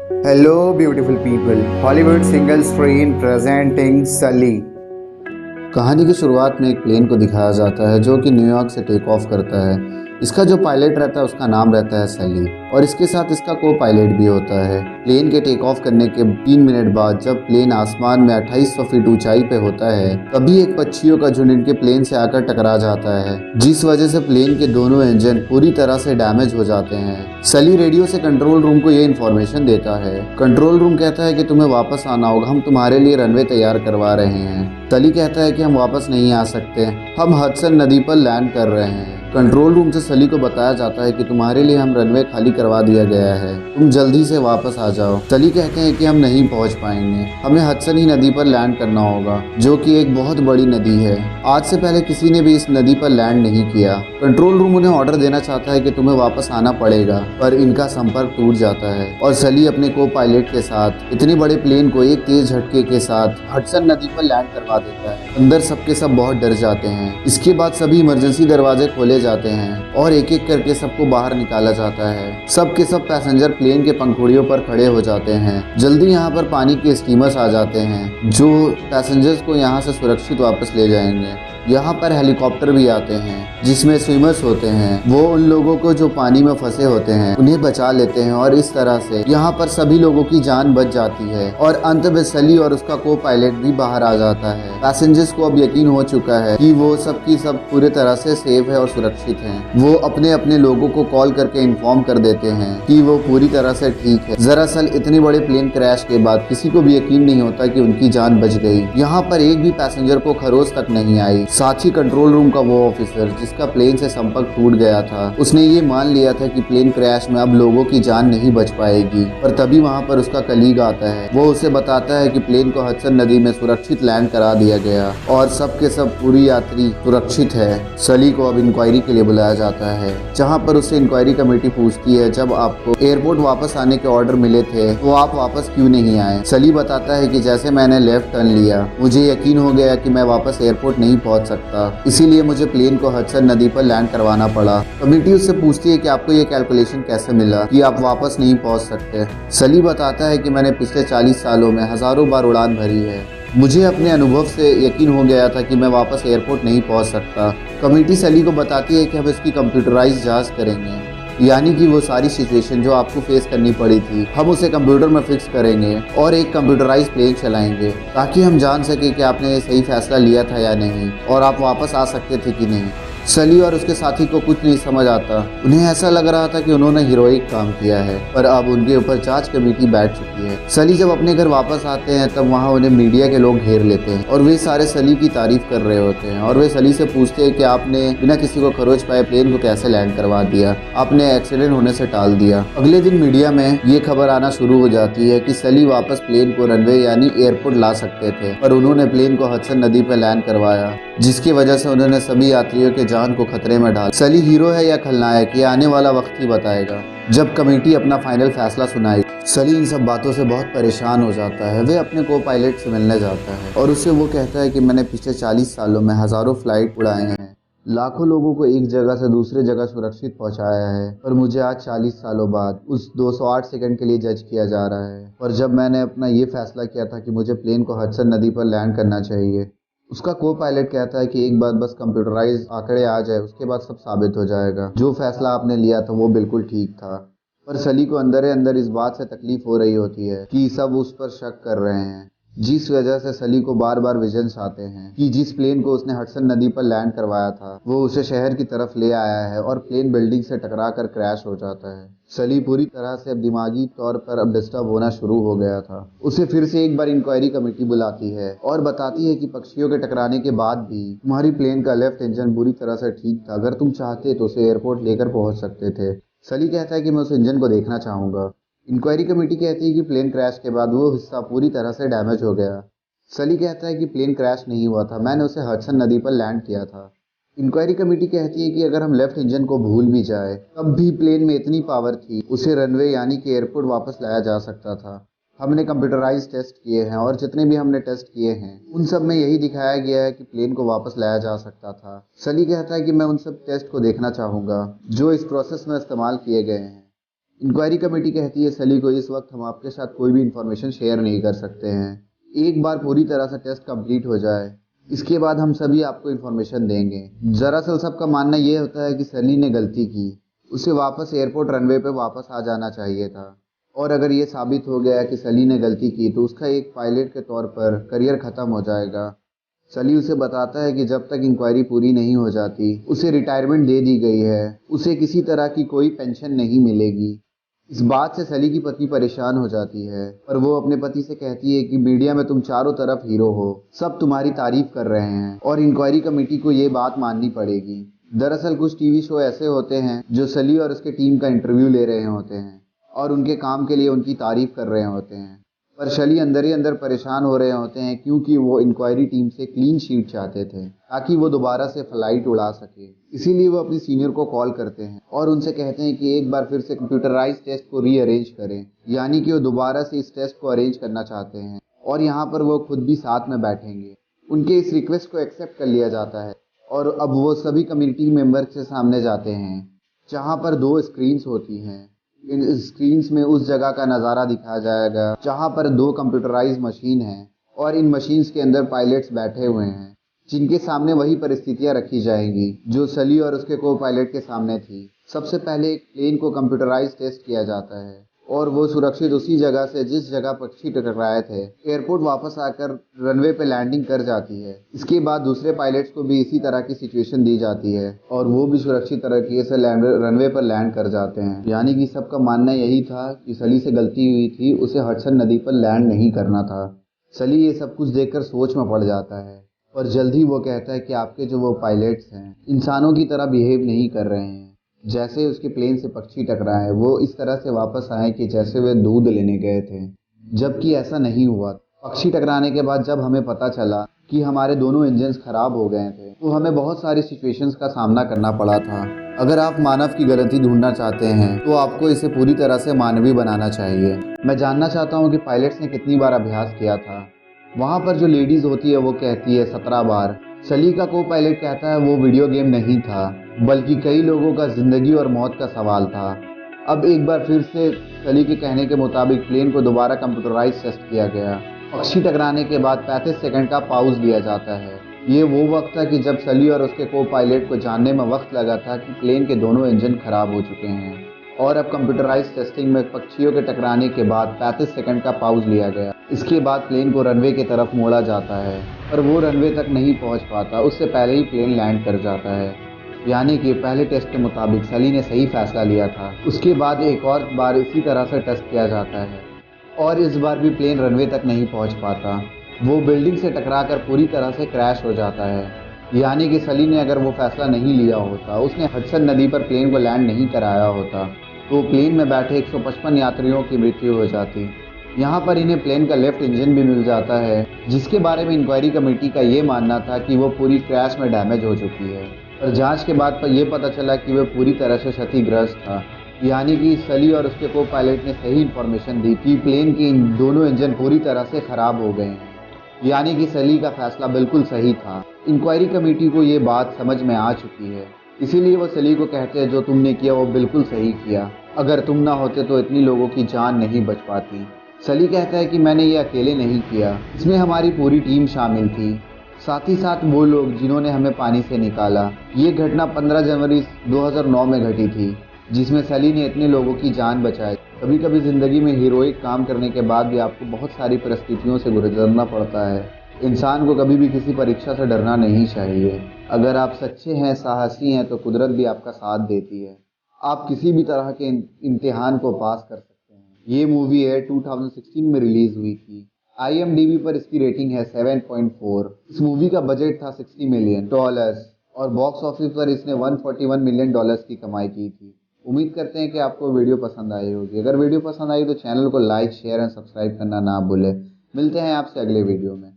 Hello, beautiful people. Hollywood single screen presenting Sully. कहानी की शुरुआत में एक प्लेन को दिखाया जाता है जो कि न्यूयॉर्क से टेक ऑफ करता है। इसका जो पायलट रहता है उसका नाम रहता है सली और इसके साथ इसका को पायलट भी होता है। प्लेन के टेक ऑफ करने के 3 मिनट बाद जब प्लेन आसमान में 2800 फीट ऊंचाई पे होता है तभी एक पक्षियों का झुंड इनके प्लेन से आकर टकरा जाता है, जिस वजह से प्लेन के दोनों इंजन पूरी तरह से डैमेज हो जाते हैं। सली रेडियो से कंट्रोल रूम को ये इन्फॉर्मेशन देता है। कंट्रोल रूम कहता है कि तुम्हें वापस आना होगा, हम तुम्हारे लिए रनवे तैयार करवा रहे हैं। सली कहता है कि हम वापस नहीं आ सकते, हम हडसन नदी पर लैंड कर रहे हैं। कंट्रोल रूम से सली को बताया जाता है कि तुम्हारे लिए हम रनवे खाली करवा दिया गया है, तुम जल्दी से वापस आ जाओ। सली कहते हैं कि हम नहीं पहुंच पाएंगे, हमें हडसन ही नदी पर लैंड करना होगा जो कि एक बहुत बड़ी नदी है। आज से पहले किसी ने भी इस नदी पर लैंड नहीं किया। कंट्रोल रूम उन्हें ऑर्डर देना चाहता है कि तुम्हें वापस आना पड़ेगा, पर इनका संपर्क टूट जाता है और सली अपने को पायलट के साथ इतने बड़े प्लेन को एक तेज झटके के साथ हडसन नदी पर लैंड करवा देता है। अंदर सबके सब बहुत डर जाते हैं। इसके बाद सभी इमरजेंसी दरवाजे खोले जाते हैं और एक एक करके सबको बाहर निकाला जाता है। सब के सब पैसेंजर प्लेन के पंखुड़ियों पर खड़े हो जाते हैं। जल्दी यहाँ पर पानी के स्टीमर्स आ जाते हैं जो पैसेंजर्स को यहाँ से सुरक्षित वापस ले जाएंगे। यहाँ पर हेलीकॉप्टर भी आते हैं जिसमें स्विमर्स होते हैं, वो उन लोगों को जो पानी में फंसे होते हैं उन्हें बचा लेते हैं और इस तरह से यहाँ पर सभी लोगों की जान बच जाती है और अंत में सली और उसका को पायलट भी बाहर आ जाता है। पैसेंजर्स को अब यकीन हो चुका है कि वो सबकी सब पूरे तरह से सेफ है और सुरक्षित हैं। वो अपने अपने लोगों को कॉल करके इन्फॉर्म कर देते हैं कि वो पूरी तरह से ठीक है। दरअसल इतने बड़े प्लेन क्रैश के बाद किसी को भी यकीन नहीं होता कि उनकी जान बच गई। यहाँ पर एक भी पैसेंजर को खरोच तक नहीं आई। साथ ही कंट्रोल रूम का वो ऑफिसर जिसका प्लेन से संपर्क टूट गया था, उसने ये मान लिया था कि प्लेन क्रैश में अब लोगों की जान नहीं बच पाएगी। पर तभी वहाँ पर उसका कलीग आता है। वो उसे बताता है कि प्लेन को हडसन नदी में सुरक्षित लैंड करा दिया गया और सब के सब पूरी यात्री सुरक्षित है। सली को अब इंक्वायरी के लिए बुलाया जाता है, जहाँ पर उससे इंक्वायरी कमेटी पूछती है जब आपको एयरपोर्ट वापस आने के ऑर्डर मिले थे तो आप वापस क्यों नहीं आए। सली बताता है कि जैसे मैंने लेफ्ट टर्न लिया मुझे यकीन हो गया कि मैं वापस एयरपोर्ट नहीं पहुंच सकता, इसीलिए मुझे प्लेन को हडसन नदी पर लैंड करवाना पड़ा। कमेटी उससे पूछती है कि आपको ये कैलकुलेशन कैसे मिला कि आप वापस नहीं पहुंच सकते। सली बताता है कि मैंने पिछले 40 सालों में हजारों बार उड़ान भरी है, मुझे अपने अनुभव से यकीन हो गया था कि मैं वापस एयरपोर्ट नहीं पहुंच सकता। कमेटी सली को बताती है कि हम इसकी कंप्यूटराइज जांच करेंगे, यानी कि वो सारी सिचुएशन जो आपको फेस करनी पड़ी थी हम उसे कंप्यूटर में फिक्स करेंगे और एक कंप्यूटराइज प्लेन चलाएंगे ताकि हम जान सके कि आपने सही फैसला लिया था या नहीं और आप वापस आ सकते थे कि नहीं। सली और उसके साथी को कुछ नहीं समझ आता। उन्हें ऐसा लग रहा था कि उन्होंने हीरोइक काम किया है, पर अब उनके ऊपर जांच कमेटी बैठ चुकी है। सली जब अपने घर वापस आते हैं तब वहाँ उन्हें मीडिया के लोग घेर लेते हैं और वे सारे सली की तारीफ कर रहे होते हैं और वे सली से पूछते हैं कि आपने बिना किसी को खरोच पाए प्लेन को कैसे लैंड करवा दिया, आपने एक्सीडेंट होने से टाल दिया। अगले दिन मीडिया में ये खबर आना शुरू हो जाती है कि सली वापस प्लेन को रनवे यानी एयरपोर्ट ला सकते थे, पर उन्होंने प्लेन को हडसन नदी पर लैंड करवाया, जिसकी वजह से उन्होंने सभी यात्रियों के जान को खतरे में डाला। सली हीरो है या खलनायक ये आने वाला वक्त ही बताएगा जब कमेटी अपना फाइनल फैसला सुनाएगी। सली इन सब बातों से बहुत परेशान हो जाता है। वे अपने को पायलट से मिलने जाता है और उससे वो कहता है कि मैंने पिछले 40 सालों में हजारों फ्लाइट उड़ाए हैं, लाखों लोगों को एक जगह से दूसरे जगह सुरक्षित पहुंचाया है, पर मुझे आज 40 सालों बाद उस 208 सेकंड के लिए जज किया जा रहा है। पर जब मैंने अपना ये फैसला किया था कि मुझे प्लेन को हडसन नदी पर लैंड करना चाहिए, उसका को पायलट कहता है कि एक बार बस कंप्यूटराइज आंकड़े आ जाए उसके बाद सब साबित हो जाएगा, जो फैसला आपने लिया था वो बिल्कुल ठीक था। पर सली को अंदर अंदर इस बात से तकलीफ हो रही होती है कि सब उस पर शक कर रहे हैं, जिस वजह से सली को बार बार विजन्स आते हैं कि जिस प्लेन को उसने हडसन नदी पर लैंड करवाया था वो उसे शहर की तरफ ले आया है और प्लेन बिल्डिंग से टकरा कर क्रैश हो जाता है। सली पूरी तरह से अब दिमागी तौर पर अब डिस्टर्ब होना शुरू हो गया था। उसे फिर से एक बार इंक्वायरी कमेटी बुलाती है और बताती है कि पक्षियों के टकराने के बाद भी तुम्हारी प्लेन का लेफ्ट इंजन बुरी तरह से ठीक था, अगर तुम चाहते तो उसे एयरपोर्ट लेकर पहुंच सकते थे। सली कहता है कि मैं उस इंजन को देखना चाहूंगा। इंक्वायरी कमेटी कहती है कि प्लेन क्रैश के बाद वो हिस्सा पूरी तरह से डैमेज हो गया। सली कहता है कि प्लेन क्रैश नहीं हुआ था, मैंने उसे हडसन नदी पर लैंड किया था। इंक्वायरी कमेटी कहती है कि अगर हम लेफ्ट इंजन को भूल भी जाए तब भी प्लेन में इतनी पावर थी उसे रनवे यानी कि एयरपोर्ट वापस लाया जा सकता था। हमने कंप्यूटराइज टेस्ट किए हैं और जितने भी हमने टेस्ट किए हैं उन सब में यही दिखाया गया है कि प्लेन को वापस लाया जा सकता था। सली कहता है कि मैं उन सब टेस्ट को देखना चाहूंगा जो इस प्रोसेस में इस्तेमाल किए गए हैं। इंक्वायरी कमेटी कहती है सली को इस वक्त हम आपके साथ कोई भी इंफॉर्मेशन शेयर नहीं कर सकते हैं। एक बार पूरी तरह से टेस्ट कंप्लीट हो जाए इसके बाद हम सभी आपको इन्फॉर्मेशन देंगे। दरअसल सबका मानना यह होता है कि सली ने गलती की, उसे वापस एयरपोर्ट रनवे पे वापस आ जाना चाहिए था। और अगर ये साबित हो गया कि सली ने गलती की तो उसका एक पायलट के तौर पर करियर ख़त्म हो जाएगा। सली उसे बताता है कि जब तक इंक्वायरी पूरी नहीं हो जाती उसे रिटायरमेंट दे दी गई है, उसे किसी तरह की कोई पेंशन नहीं मिलेगी। इस बात से सली की पत्नी परेशान हो जाती है और वो अपने पति से कहती है कि मीडिया में तुम चारों तरफ हीरो हो, सब तुम्हारी तारीफ कर रहे हैं और इंक्वायरी कमेटी को ये बात माननी पड़ेगी। दरअसल कुछ टीवी शो ऐसे होते हैं जो सली और उसके टीम का इंटरव्यू ले रहे होते हैं और उनके काम के लिए उनकी तारीफ कर रहे होते हैं, पर सली अंदर ही अंदर परेशान हो रहे होते हैं क्योंकि वो इंक्वायरी टीम से क्लीन शीट चाहते थे ताकि वो दोबारा से फ्लाइट उड़ा सके। इसीलिए वो अपनी सीनियर को कॉल करते हैं और उनसे कहते हैं कि एक बार फिर से कंप्यूटराइज टेस्ट को रीअरेंज करें, यानी कि वो दोबारा से इस टेस्ट को अरेंज करना चाहते हैं और यहाँ पर वो खुद भी साथ में बैठेंगे। उनके इस रिक्वेस्ट को एक्सेप्ट कर लिया जाता है और अब वो सभी कम्युनिटी मेंबर के सामने जाते हैं जहाँ पर 2 स्क्रीन्स होती हैं। इन स्क्रीन्स में उस जगह का नज़ारा दिखाया जाएगा जहाँ पर 2 कंप्यूटराइज मशीन हैं और इन मशीन्स के अंदर पायलट्स बैठे हुए हैं जिनके सामने वही परिस्थितियाँ रखी जाएंगी जो सली और उसके को पायलट के सामने थी। सबसे पहले एक प्लेन को कंप्यूटराइज टेस्ट किया जाता है और वो सुरक्षित उसी जगह से जिस जगह पक्षी टकराए थे एयरपोर्ट वापस आकर रनवे पे लैंडिंग कर जाती है। इसके बाद दूसरे पायलट्स को भी इसी तरह की सिचुएशन दी जाती है और वो भी सुरक्षित तरीके से रनवे पर लैंड कर जाते हैं। यानी कि सबका मानना यही था कि सली से गलती हुई थी, उसे हडसन नदी पर लैंड नहीं करना था। सली ये सब कुछ देखकर सोच में पड़ जाता है और जल्द ही वो कहता है कि आपके जो वो पायलट्स हैं इंसानों की तरह बिहेव नहीं कर रहे हैं। जैसे उसके प्लेन से पक्षी टकराए वो इस तरह से वापस आए कि जैसे वे दूध लेने गए थे, जबकि ऐसा नहीं हुआ। पक्षी टकराने के बाद जब हमें पता चला कि हमारे दोनों इंजन्स खराब हो गए थे तो हमें बहुत सारी सिचुएशंस का सामना करना पड़ा था। अगर आप मानव की गलती ढूंढना चाहते हैं तो आपको इसे पूरी तरह से मानवीय बनाना चाहिए। मैं जानना चाहता हूँ कि पायलट्स ने कितनी बार अभ्यास किया था। वहाँ पर जो लेडीज होती है वो कहती है 17 बार। सली का को पायलट कहता है वो वीडियो गेम नहीं था बल्कि कई लोगों का जिंदगी और मौत का सवाल था। अब एक बार फिर से सली के कहने के मुताबिक प्लेन को दोबारा कंप्यूटराइज टेस्ट किया गया। पक्षी टकराने के बाद 35 सेकंड का पाउज दिया जाता है। ये वो वक्त था कि जब सली और उसके को पायलट को जानने में वक्त लगा था कि प्लेन के दोनों इंजन खराब हो चुके हैं और अब कंप्यूटराइज टेस्टिंग में पक्षियों के टकराने के बाद 35 सेकंड का पाउज लिया गया। इसके बाद प्लेन को रनवे की तरफ मोड़ा जाता है पर वो रनवे तक नहीं पहुंच पाता, उससे पहले ही प्लेन लैंड कर जाता है। यानी कि पहले टेस्ट के मुताबिक सली ने सही फैसला लिया था। उसके बाद एक और बार इसी तरह से टेस्ट किया जाता है और इस बार भी प्लेन रनवे तक नहीं पहुंच पाता, वो बिल्डिंग से टकराकर पूरी तरह से क्रैश हो जाता है। यानी कि सली ने अगर वो फैसला नहीं लिया होता, उसने हडसन नदी पर प्लेन को लैंड नहीं कराया होता तो प्लेन में बैठे 155 यात्रियों की मृत्यु हो जाती। यहाँ पर इन्हें प्लेन का लेफ्ट इंजन भी मिल जाता है जिसके बारे में इंक्वायरी कमेटी का ये मानना था कि वो पूरी क्रैश में डैमेज हो चुकी है, पर जांच के बाद पर यह पता चला कि वह पूरी तरह से क्षतिग्रस्त था। यानी कि सली और उसके को पायलट ने सही इंफॉर्मेशन दी कि प्लेन के दोनों इंजन पूरी तरह से खराब हो गए हैं। यानी कि सली का फैसला बिल्कुल सही था। इंक्वायरी कमेटी को ये बात समझ में आ चुकी है, इसीलिए वो सली को कहते हैं जो तुमने किया वो बिल्कुल सही किया, अगर तुम ना होते तो इतनी लोगों की जान नहीं बच पाती। सली कहता है कि मैंने ये अकेले नहीं किया, इसमें हमारी पूरी टीम शामिल थी, साथ ही साथ वो लोग जिन्होंने हमें पानी से निकाला। ये घटना 15 जनवरी 2009 में घटी थी जिसमें सली ने इतने लोगों की जान बचाई। कभी कभी ज़िंदगी में हीरोइक काम करने के बाद भी आपको बहुत सारी परिस्थितियों से गुजरना पड़ता है। इंसान को कभी भी किसी परीक्षा से डरना नहीं चाहिए। अगर आप सच्चे हैं, साहसी हैं तो कुदरत भी आपका साथ देती है, आप किसी भी तरह के इम्तिहान को पास कर सकते हैं। ये मूवी है 2016 में रिलीज़ हुई थी। IMDb पर इसकी रेटिंग है 7.4। इस मूवी का बजट था $60 मिलियन और बॉक्स ऑफिस पर इसने $141 मिलियन की कमाई की थी। उम्मीद करते हैं कि आपको वीडियो पसंद आई होगी। अगर वीडियो पसंद आई तो चैनल को लाइक, शेयर एंड सब्सक्राइब करना ना भूलें। मिलते हैं आपसे अगले वीडियो में।